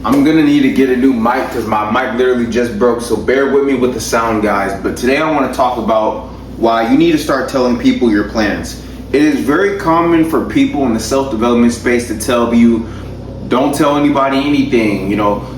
I'm gonna need to get a new mic because my mic literally just broke, so bear with me with the sound, guys. But today I want to talk about why you need to start telling people your plans. It is very common for people in the self-development space to tell you, don't tell anybody anything,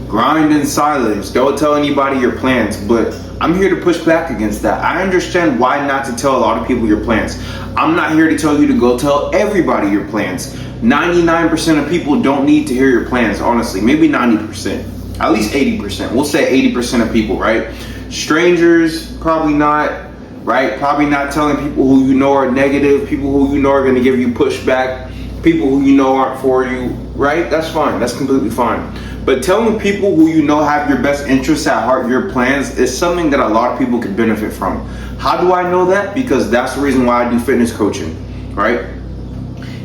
grind in silence, don't tell anybody your plans. But I'm here to push back against that. I understand why not to tell a lot of people your plans. I'm not here to tell you to go tell everybody your plans. 99% of people don't need to hear your plans, honestly. Maybe 90%, at least 80%. We'll say 80% of people, right? Strangers, probably not, right? Probably not telling people who you know are negative, people who you know are gonna give you pushback, people who you know aren't for you, right? That's fine, that's completely fine. But telling people who you know have your best interests at heart, your plans, is something that a lot of people can benefit from. How do I know that? Because that's the reason why I do fitness coaching, right?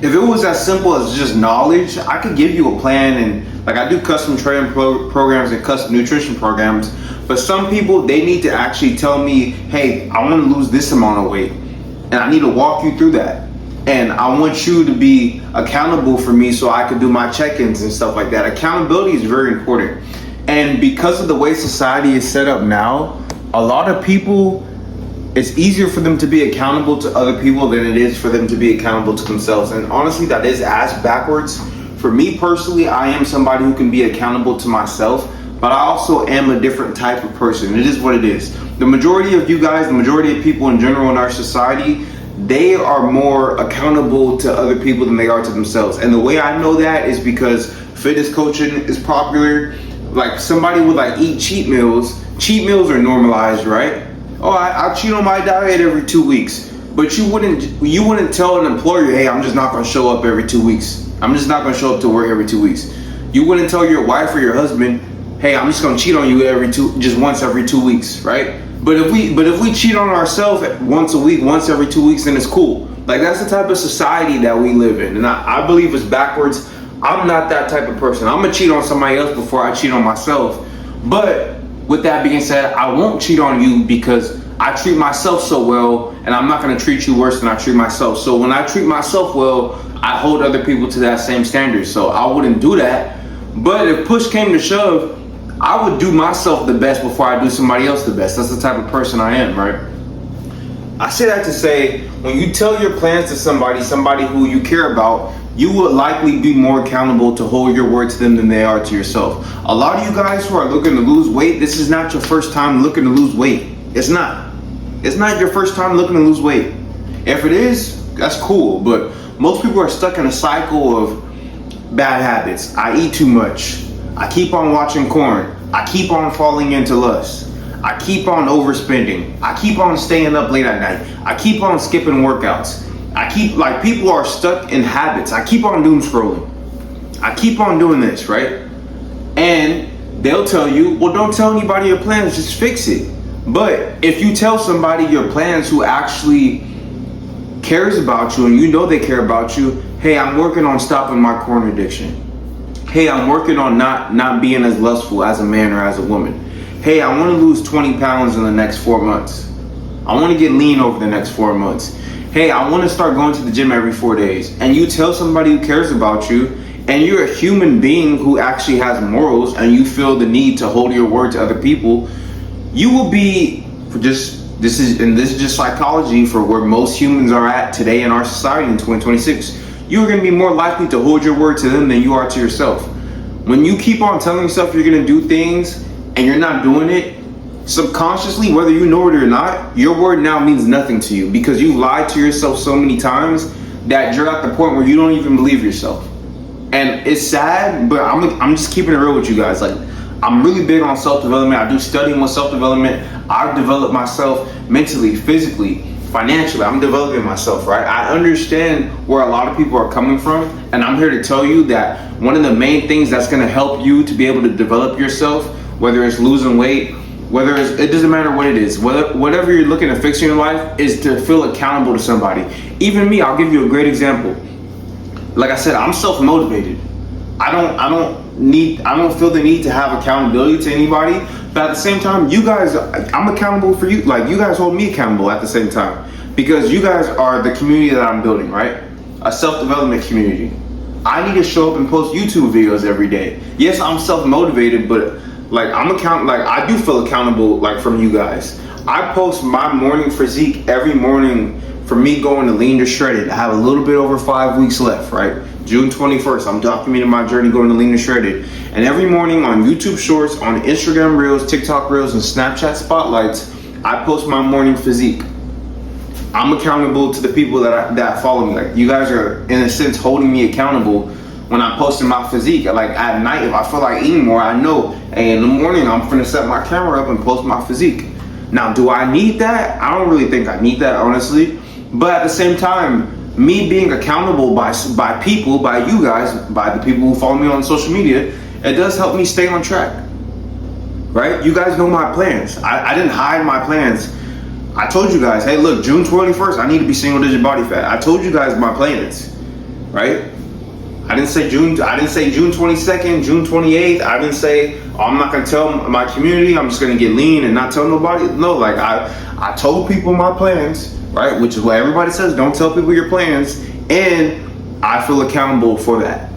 If it was as simple as just knowledge, I could give you a plan, and like I do custom training programs and custom nutrition programs. But some people, they need to actually tell me, hey, I want to lose this amount of weight, and I need to walk you through that. And I want you to be accountable for me so I can do my check-ins and stuff like that. Accountability is very important. And because of the way society is set up now, a lot of people, it's easier for them to be accountable to other people than it is for them to be accountable to themselves. And honestly, that is ass backwards. For me personally, I am somebody who can be accountable to myself, but I also am a different type of person. It is what it is. The majority of you guys, the majority of people in general in our society, they are more accountable to other people than they are to themselves. And the way I know that is because fitness coaching is popular. Like somebody would eat cheat meals. Cheat meals are normalized, right? Oh, I cheat on my diet every 2 weeks. But you wouldn't tell an employer, hey, I'm just not gonna show up every 2 weeks. I'm just not gonna show up to work every 2 weeks. You wouldn't tell your wife or your husband, hey, I'm just gonna cheat on you just once every 2 weeks, right? But if we cheat on ourselves once a week, once every 2 weeks, then it's cool. Like, that's the type of society that we live in. And I believe it's backwards. I'm not that type of person. I'm gonna cheat on somebody else before I cheat on myself. But with that being said, I won't cheat on you because I treat myself so well, and I'm not gonna treat you worse than I treat myself. So when I treat myself well, I hold other people to that same standard. So I wouldn't do that. But if push came to shove, I would do myself the best before I do somebody else the best. That's the type of person I am, right? I say that to say, when you tell your plans to somebody who you care about, you will likely be more accountable to hold your word to them than they are to yourself. A lot of you guys who are looking to lose weight, this is not your first time looking to lose weight. It's not. It's not your first time looking to lose weight. If it is, that's cool. But most people are stuck in a cycle of bad habits. I eat too much. I keep on watching porn. I keep on falling into lust. I keep on overspending. I keep on staying up late at night. I keep on skipping workouts. People are stuck in habits. I keep on doom scrolling. I keep on doing this, right? And they'll tell you, well, don't tell anybody your plans, just fix it. But if you tell somebody your plans who actually cares about you, and you know they care about you, hey, I'm working on stopping my porn addiction. Hey, I'm working on not being as lustful as a man or as a woman. Hey, I want to lose 20 pounds in the next 4 months. I want to get lean over the next 4 months. Hey, I want to start going to the gym every 4 days. And you tell somebody who cares about you, and you're a human being who actually has morals, and you feel the need to hold your word to other people, you will be this is just psychology for where most humans are at today in our society in 2026. You're going to be more likely to hold your word to them than you are to yourself. When you keep on telling yourself you're going to do things and you're not doing it, subconsciously, whether you know it or not, your word now means nothing to you because you've lied to yourself so many times that you're at the point where you don't even believe yourself. And it's sad, but I'm just keeping it real with you guys. Like, I'm really big on self-development. I do studying with self-development. I've developed myself mentally, physically, financially. I'm developing myself, right? I understand where a lot of people are coming from, and I'm here to tell you that one of the main things that's going to help you to be able to develop yourself, whether it's losing weight, it doesn't matter what it is, whatever you're looking to fix in your life, is to feel accountable to somebody. Even me, I'll give you a great example. Like I said, I'm self-motivated. I don't feel the need to have accountability to anybody. But at the same time, you guys, I'm accountable for you. Like, you guys hold me accountable at the same time, because you guys are the community that I'm building, right? A self-development community. I need to show up and post YouTube videos every day. Yes, I'm self-motivated, but like I do feel accountable like from you guys. I post my morning physique every morning for me going to lean to shredded. I have a little bit over 5 weeks left, right? June 21st, I'm documenting my journey going to lean to shredded. And every morning on YouTube Shorts, on Instagram Reels, TikTok Reels, and Snapchat Spotlights, I post my morning physique. I'm accountable to the people that follow me. Like, you guys are, in a sense, holding me accountable when I'm posting my physique. Like, at night, if I feel like eating more, I know, hey, in the morning, I'm finna set my camera up and post my physique. Now, do I need that? I don't really think I need that, honestly. But at the same time, me being accountable by people, by you guys, by the people who follow me on social media, it does help me stay on track, right? You guys know my plans. I didn't hide my plans. I told you guys, hey, look, June 21st, I need to be single digit body fat. I told you guys my plans, right? I didn't say June 22nd, June 28th. I didn't say, oh, I'm not gonna tell my community, I'm just gonna get lean and not tell nobody. No, like I told people my plans, right? Which is what everybody says, don't tell people your plans. And I feel accountable for that,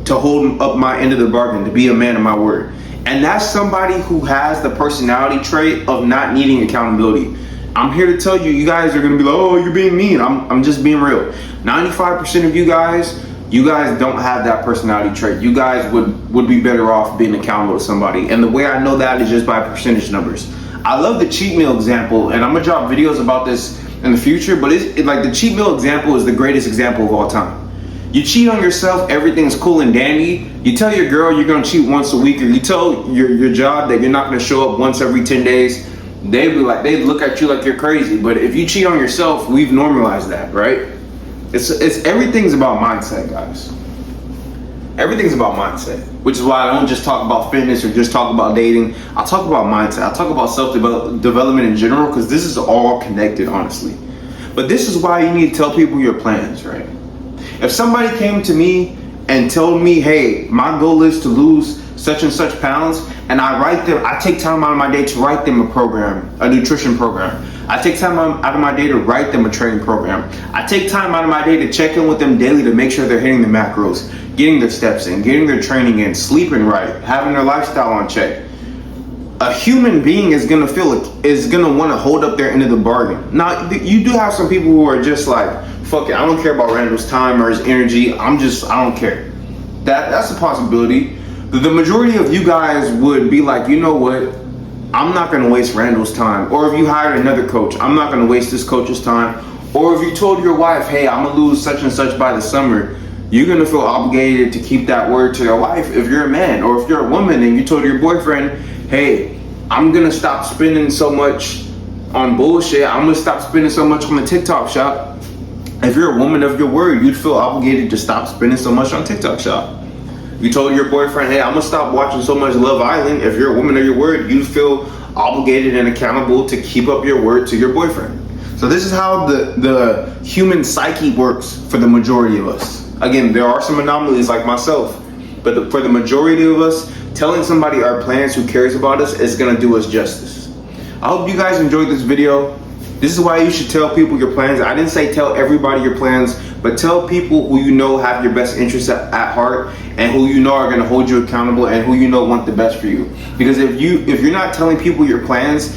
to hold up my end of the bargain, to be a man of my word. And that's somebody who has the personality trait of not needing accountability. I'm here to tell you, you guys are gonna be like, oh, you're being mean. I'm just being real. 95% of you guys don't have that personality trait. You guys would be better off being accountable to somebody. And the way I know that is just by percentage numbers. I love the cheat meal example, and I'm gonna drop videos about this in the future, but like the cheat meal example is the greatest example of all time. You cheat on yourself, everything's cool and dandy. You tell your girl you're gonna cheat once a week, or you tell your job that you're not gonna show up once every 10 days. They'd look at you like you're crazy. But if you cheat on yourself, we've normalized that, right? It's everything's about mindset, guys. Everything's about mindset, which is why I don't just talk about fitness or just talk about dating. I talk about mindset. I talk about self-development in general, because this is all connected, honestly. But this is why you need to tell people your plans, right? If somebody came to me and told me, hey, my goal is to lose such and such pounds, and I take time out of my day to write them a program, a nutrition program. I take time out of my day to write them a training program. I take time out of my day to check in with them daily to make sure they're hitting the macros, getting their steps in, getting their training in, sleeping right, having their lifestyle on check. A human being is gonna want to hold up their end of the bargain. Now, you do have some people who are just like, fuck it, I don't care about Randall's time or his energy. I don't care. That's a possibility. The majority of you guys would be like, you know what? I'm not gonna waste Randall's time. Or if you hired another coach, I'm not gonna waste this coach's time. Or if you told your wife, hey, I'm gonna lose such and such by the summer, you're gonna feel obligated to keep that word to your wife if you're a man. Or if you're a woman and you told your boyfriend, hey, I'm gonna stop spending so much on bullshit. I'm gonna stop spending so much on the TikTok shop. If you're a woman of your word, you'd feel obligated to stop spending so much on TikTok shop. You told your boyfriend, hey, I'm gonna stop watching so much Love Island. If you're a woman of your word, you feel obligated and accountable to keep up your word to your boyfriend. So this is how the human psyche works for the majority of us. Again, there are some anomalies like myself, but for the majority of us, telling somebody our plans who cares about us is gonna do us justice. I hope you guys enjoyed this video. This is why you should tell people your plans. I didn't say tell everybody your plans, but tell people who you know have your best interests at heart, and who you know are going to hold you accountable, and who you know want the best for you. Because if you're not telling people your plans,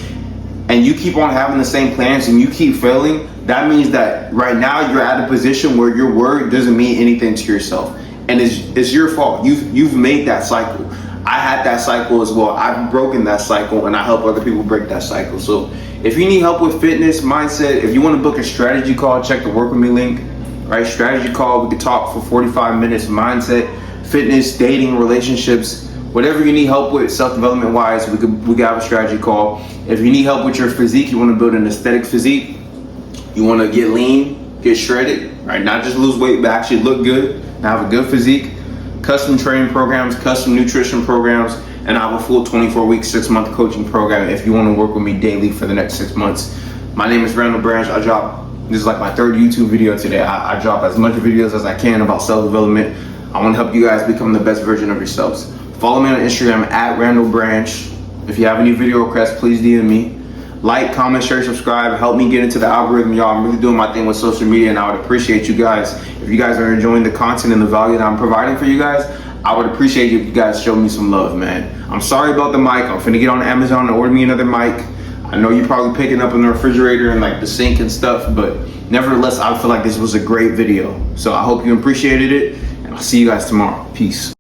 and you keep on having the same plans and you keep failing, that means that right now you're at a position where your word doesn't mean anything to yourself, and it's your fault. You've made that cycle. I had that cycle as well. I've broken that cycle, and I help other people break that cycle. So if you need help with fitness, mindset, if you want to book a strategy call, check the Work With Me link, right? Strategy call, we could talk for 45 minutes, mindset, fitness, dating, relationships, whatever you need help with self-development wise, we could have a strategy call. If you need help with your physique, you want to build an aesthetic physique, you want to get lean, get shredded, right? Not just lose weight, but actually look good and have a good physique. Custom training programs, custom nutrition programs, and I have a full 24-week, 6-month coaching program if you want to work with me daily for the next 6 months. My name is Randall Branch. This is like my third YouTube video today. I drop as much videos as I can about self-development. I want to help you guys become the best version of yourselves. Follow me on Instagram at Randall Branch. If you have any video requests, please DM me. Like, comment, share, subscribe. Help me get into the algorithm, y'all. I'm really doing my thing with social media, and I would appreciate you guys. If you guys are enjoying the content and the value that I'm providing for you guys, I would appreciate if you guys show me some love, man. I'm sorry about the mic. I'm finna get on Amazon and order me another mic. I know you're probably picking up in the refrigerator and like the sink and stuff, but nevertheless, I feel like this was a great video. So I hope you appreciated it, and I'll see you guys tomorrow. Peace.